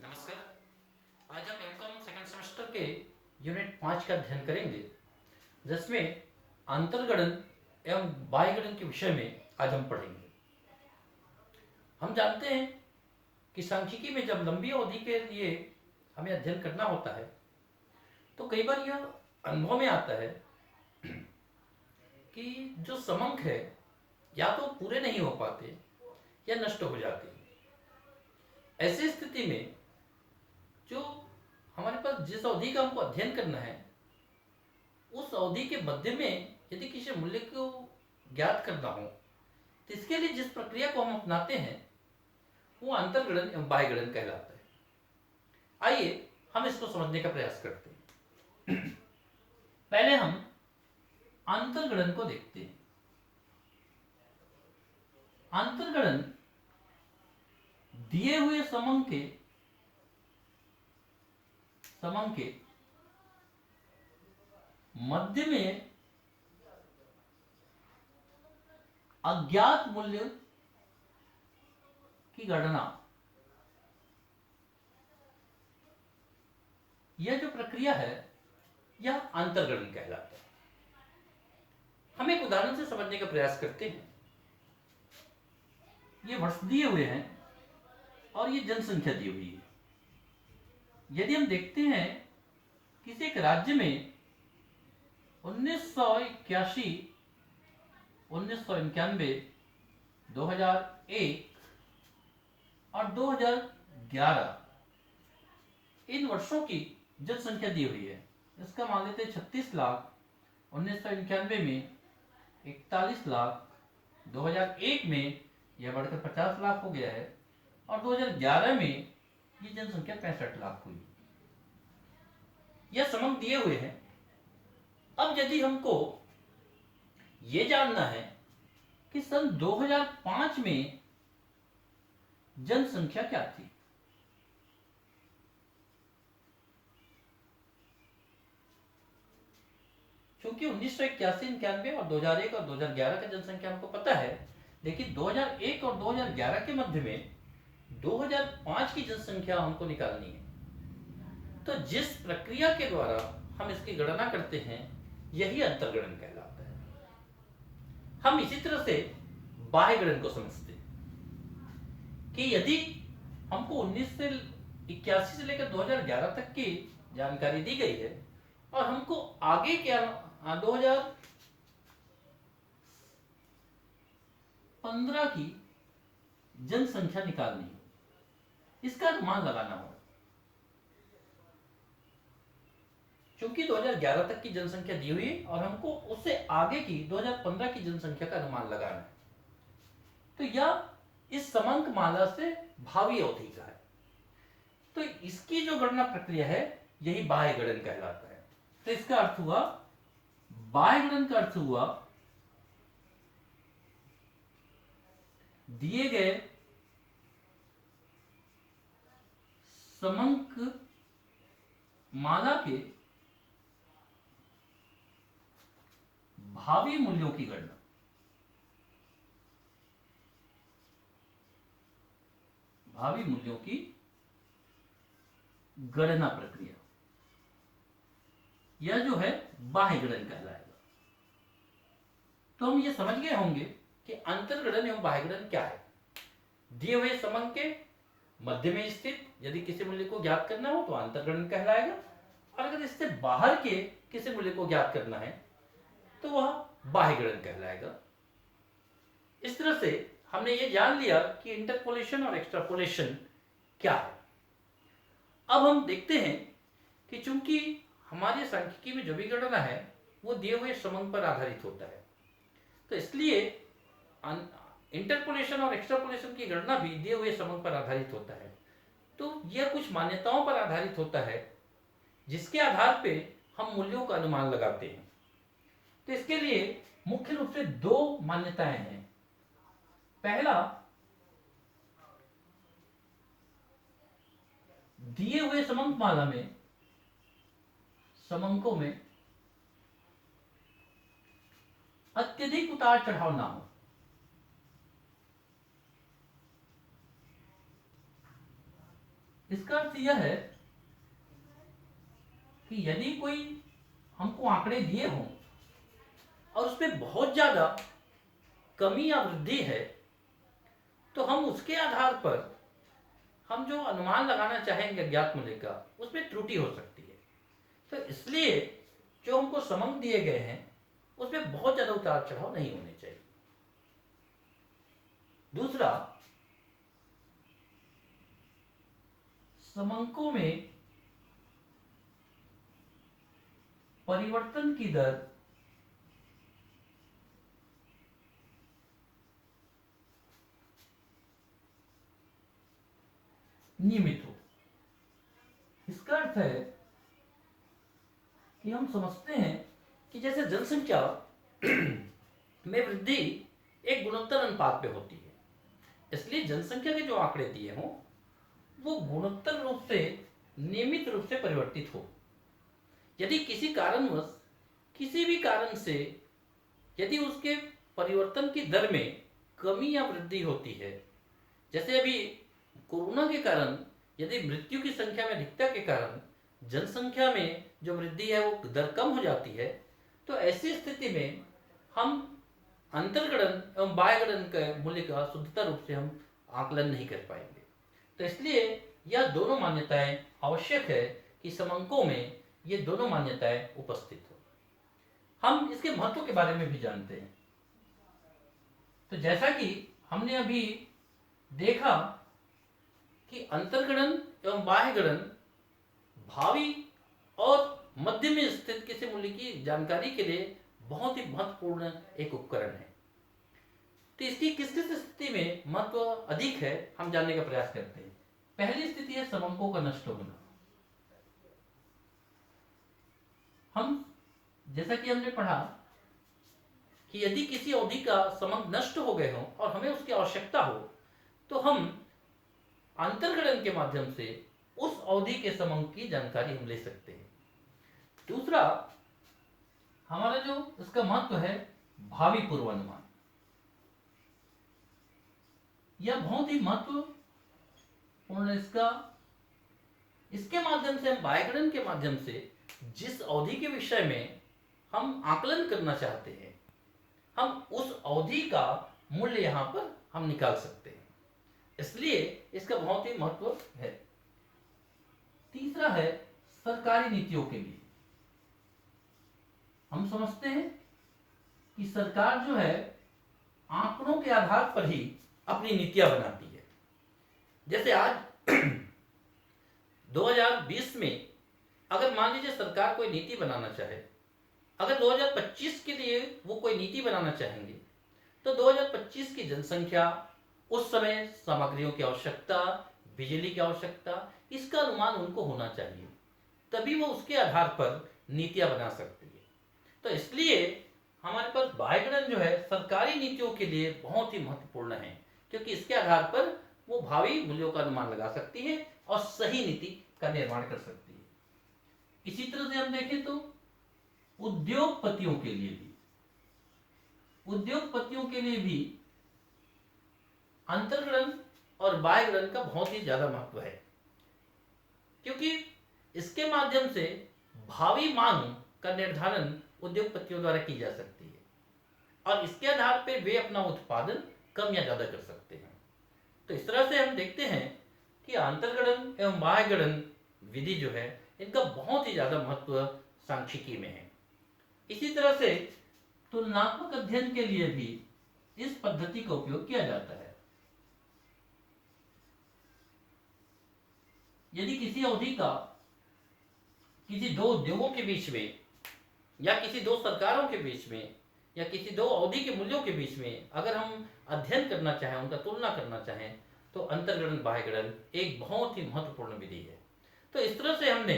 नमस्कार। आज हम एमकॉम सेकंड सेमेस्टर के यूनिट 5 का अध्ययन करेंगे, जिसमें अंतर्गणन एवं बाह्यगणन के विषय में आज हम पढ़ेंगे। हम जानते हैं कि सांख्यिकी में जब लंबी अवधि के लिए हमें अध्ययन करना होता है तो कई बार यह अनुभव में आता है कि जो समंक है या तो पूरे नहीं हो पाते या नष्ट हो जाते हैं। ऐसी स्थिति में जो हमारे पास जिस अवधि का हमको अध्ययन करना है उस अवधि के मध्य में यदि किसी मूल्य को ज्ञात करना हो तो इसके लिए जिस प्रक्रिया को हम अपनाते हैं वो अंतर्गणन एवं बाह्यगणन कहलाता है। आइए हम इसको समझने का प्रयास करते हैं। पहले हम अंतर्गणन को देखते हैं। अंतर्गणन दिए हुए समंक के मध्य में अज्ञात मूल्य की गणना, यह जो प्रक्रिया है यह अंतर्गणन कहलाता है। हम एक उदाहरण से समझने का प्रयास करते हैं। ये वर्ष दिए हुए हैं और ये जनसंख्या दी हुई है। यदि हम देखते हैं किसी एक राज्य में 1981, 1991, 2001 और 2011 इन वर्षों की जनसंख्या दी हुई है। इसका मान लेते 36 लाख, 1991 में 41 लाख, 2001 में यह बढ़कर 50 लाख हो गया है और 2011 में ये जनसंख्या 65 लाख हुई। यह समंक दिए हुए हैं। अब यदि हमको ये जानना है कि सन 2005 में जनसंख्या क्या थी, क्योंकि 1981, 91 और 2001 और 2011 का जनसंख्या हमको पता है, लेकिन 2001 और 2011 के मध्य में 2005 की जनसंख्या हमको निकालनी है। तो जिस प्रक्रिया के द्वारा हम इसकी गणना करते हैं यही अंतर्गणन कहलाता है। हम इसी तरह से बाह्यगणन को समझते हैं कि यदि हमको 1981 से लेकर 2011 तक की जानकारी दी गई है और हमको आगे क्या 2015 की जनसंख्या निकालनी है, इसका अनुमान लगाना होगा। क्योंकि 2011 तक की जनसंख्या दी हुई है और हमको उससे आगे की 2015 की जनसंख्या का अनुमान लगाना है, तो यह इस समंक माला से भावी अवधि का है। तो इसकी जो गणना प्रक्रिया है यही बाह्यगणन कहलाता है। तो इसका अर्थ हुआ, बाह्यगणन का अर्थ हुआ दिए गए समंक माला के भावी मूल्यों की गणना। भावी मूल्यों की गणना प्रक्रिया, यह जो है बाह्यगणन कहलाएगा। तो हम ये समझ गए होंगे कि अंतर्गणन एवं बाह्यगणन क्या है। दिए हुए समंक के मध्य में स्थित यदि किसी मूल्य को ज्ञात करना हो तो अंतर्गणन कहलाएगा, और अगर इससे बाहर के किसी मूल्य को ज्ञात करना है तो वह बाह्यगणन कहलाएगा। इस तरह से हमने ये जान लिया कि इंटरपोलेशन और एक्सट्रापोलेशन क्या है। अब हम देखते हैं कि चूंकि हमारी सांख्यिकी में जो भी गणना है वो दिए हुए समंक पर आधारित होता है, तो इसलिए इंटरपोलेशन और एक्सट्रापोलेशन की गणना भी दिए हुए समंक पर आधारित होता है। तो यह कुछ मान्यताओं पर आधारित होता है जिसके आधार पे हम मूल्यों का अनुमान लगाते हैं। तो इसके लिए मुख्य रूप से दो मान्यताएं हैं। पहला, दिए हुए समंक माला में समंकों में अत्यधिक उतार चढ़ाव ना हो। इसका अर्थ यह है कि यदि कोई हमको आंकड़े दिए हों और उसमें बहुत ज्यादा कमी या वृद्धि है, तो हम उसके आधार पर हम जो अनुमान लगाना चाहेंगे अज्ञात मूल्य का, उसमें त्रुटि हो सकती है। तो इसलिए जो हमको समंक दिए गए हैं उसमें बहुत ज्यादा उतार चढ़ाव नहीं होने चाहिए। दूसरा, समंकों में परिवर्तन की दर नियमित हो। इसका अर्थ है कि हम समझते हैं कि जैसे जनसंख्या में वृद्धि एक गुणोत्तर अनुपात पे होती है, इसलिए जनसंख्या के जो आंकड़े दिए हों वो गुणोत्तर रूप से नियमित रूप से परिवर्तित हो। यदि किसी कारणवश किसी भी कारण से यदि उसके परिवर्तन की दर में कमी या वृद्धि होती है, जैसे अभी कोरोना के कारण यदि मृत्यु की संख्या में अधिकता के कारण जनसंख्या में जो वृद्धि है वो दर कम हो जाती है, तो ऐसी स्थिति में हम अंतर्गणन एवं बाह्यगणन के मूल्य का शुद्धता रूप से हम आकलन नहीं कर पाएंगे। तो इसलिए यह दोनों मान्यताएं आवश्यक है कि समंकों में ये दोनों मान्यताएं उपस्थित हो। हम इसके महत्व के बारे में भी जानते हैं। तो जैसा कि हमने अभी देखा कि अंतर्गणन एवं बाह्यगणन भावी और मध्य में स्थित किसी मूल्य की जानकारी के लिए बहुत ही महत्वपूर्ण एक उपकरण है। तो इसकी किस किस स्थिति में महत्व अधिक है हम जानने का प्रयास करते हैं। पहली स्थिति है समंकों का नष्ट होना। हम जैसा कि हमने पढ़ा कि यदि किसी अवधि का समंक नष्ट हो गए हो और हमें उसकी आवश्यकता हो, तो हम अंतर्गणन के माध्यम से उस अवधि के समंक की जानकारी हम ले सकते हैं। दूसरा, हमारा जो इसका महत्व है भावी पूर्वानुमान। यह बहुत ही महत्वपूर्ण इसके माध्यम से हम बाह्यगणन के माध्यम से जिस अवधि के विषय में हम आकलन करना चाहते हैं, हम उस अवधि का मूल्य यहां पर हम निकाल सकते हैं। इसलिए इसका बहुत ही महत्व है। तीसरा है सरकारी नीतियों के लिए। हम समझते हैं कि सरकार जो है आंकड़ों के आधार पर ही अपनी नीतियां बनाती है। जैसे आज 2020 में अगर मान लीजिए सरकार कोई नीति बनाना चाहे, अगर 2025 के लिए वो कोई नीति बनाना चाहेंगे, तो 2025 की जनसंख्या, उस समय सामग्रियों की आवश्यकता, बिजली की आवश्यकता, इसका अनुमान उनको होना चाहिए, तभी वो उसके आधार पर नीतियां बना सकती है। तो इसलिए हमारे पास बाह्यगणन जो है सरकारी नीतियों के लिए बहुत ही महत्वपूर्ण है, क्योंकि इसके आधार पर वो भावी मूल्यों का अनुमान लगा सकती है और सही नीति का निर्माण कर सकती है। इसी तरह से हम देखें तो उद्योगपतियों के लिए भी अंतर्गणन और बाह्यगणन का बहुत ही ज्यादा महत्व है, क्योंकि इसके माध्यम से भावी मांग का निर्धारण उद्योगपतियों द्वारा की जा सकती है और इसके आधार पर वे अपना उत्पादन कम या ज्यादा कर सकते हैं। तो इस तरह से हम देखते हैं कि अंतर्गणन एवं बाह्यगणन विधि जो है इनका बहुत ही ज्यादा महत्व सांख्यिकी में है। इसी तरह से तुलनात्मक अध्ययन के लिए भी इस पद्धति का उपयोग किया जाता है। यदि किसी अवधि का किसी दो उद्योगों के बीच में या किसी दो सरकारों के बीच में या किसी दो अवधि के मूल्यों के बीच में अगर हम अध्ययन करना चाहें, उनका तुलना करना चाहें, तो अंतर्गणन बाह्यगणन एक बहुत ही महत्वपूर्ण विधि है। तो इस तरह से हमने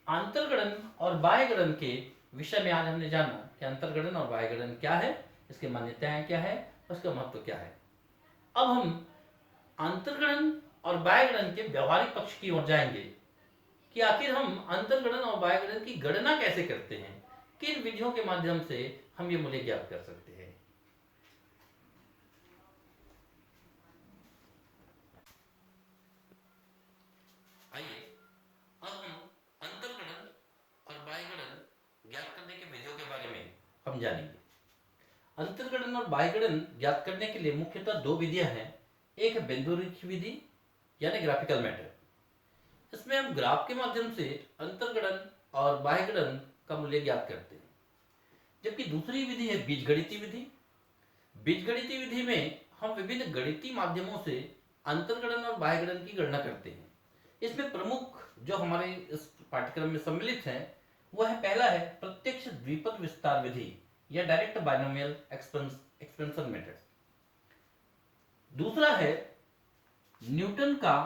अंतर्गणन और बाह्यगणन के विषय में आज हमने जाना कि अंतर्गणन और बाह्यगणन क्या है, इसकी मान्यताएं क्या है, उसका महत्व क्या है। अब हम अंतर्गणन और बाह्यगणन के व्यवहारिक पक्ष की ओर जाएंगे कि आखिर हम अंतर्गणन और बाह्यगणन की गणना कैसे करते हैं, किन विधियों के माध्यम से हम ये मूल्य ज्ञात कर सकते हैं। आइए हम जानेंगे। अंतर्गणन और बाह्यगणन ज्ञात करने के लिए मुख्यतः दो विधियां हैं। एक है बिंदुरेखी विधि यानी ग्राफिकल मेथड। इसमें हम ग्राफ के माध्यम से अंतर्गणन और बाह्यगणन का मूल्य ज्ञात करते हैं। जबकि दूसरी विधि है बीजगणितीय विधि। बीजगणितीय विधि में हम विभिन्न गणितीय माध्यमों से अंतर्गणन और बाह्यगणन की गणना करते हैं। इसमें प्रमुख जो हमारे इस पाठ्यक्रम में सम्मिलित हैं वह है, पहला है प्रत्यक्ष द्विपद विस्तार विधि या डायरेक्ट बाइनोमियल एक्सपेंशन मेथड। दूसरा है न्यूटन का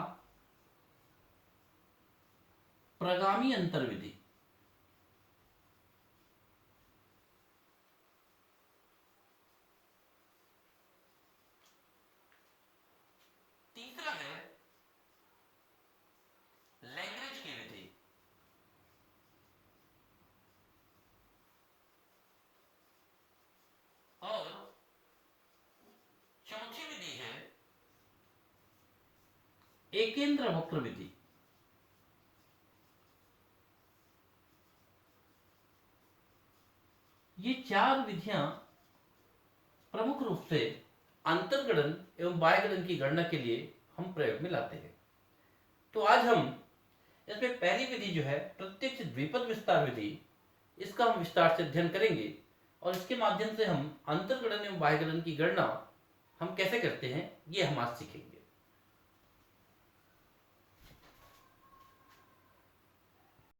प्रगामी अंतर विधि। तीसरा है लैग्रेंज की विधि। और चौथी विधि है एकेंद्र वक्र विधि। ये चार विधियां प्रमुख रूप से अंतर्गणन एवं बाह्यगणन की गणना के लिए हम प्रयोग में लाते हैं। तो आज हम इसमें पहली विधि जो है प्रत्यक्ष द्विपद विस्तार विधि, इसका हम विस्तार से अध्ययन करेंगे और इसके माध्यम से हम अंतर्गणन एवं बाह्यगणन की गणना हम कैसे करते हैं ये हम आज सीखेंगे।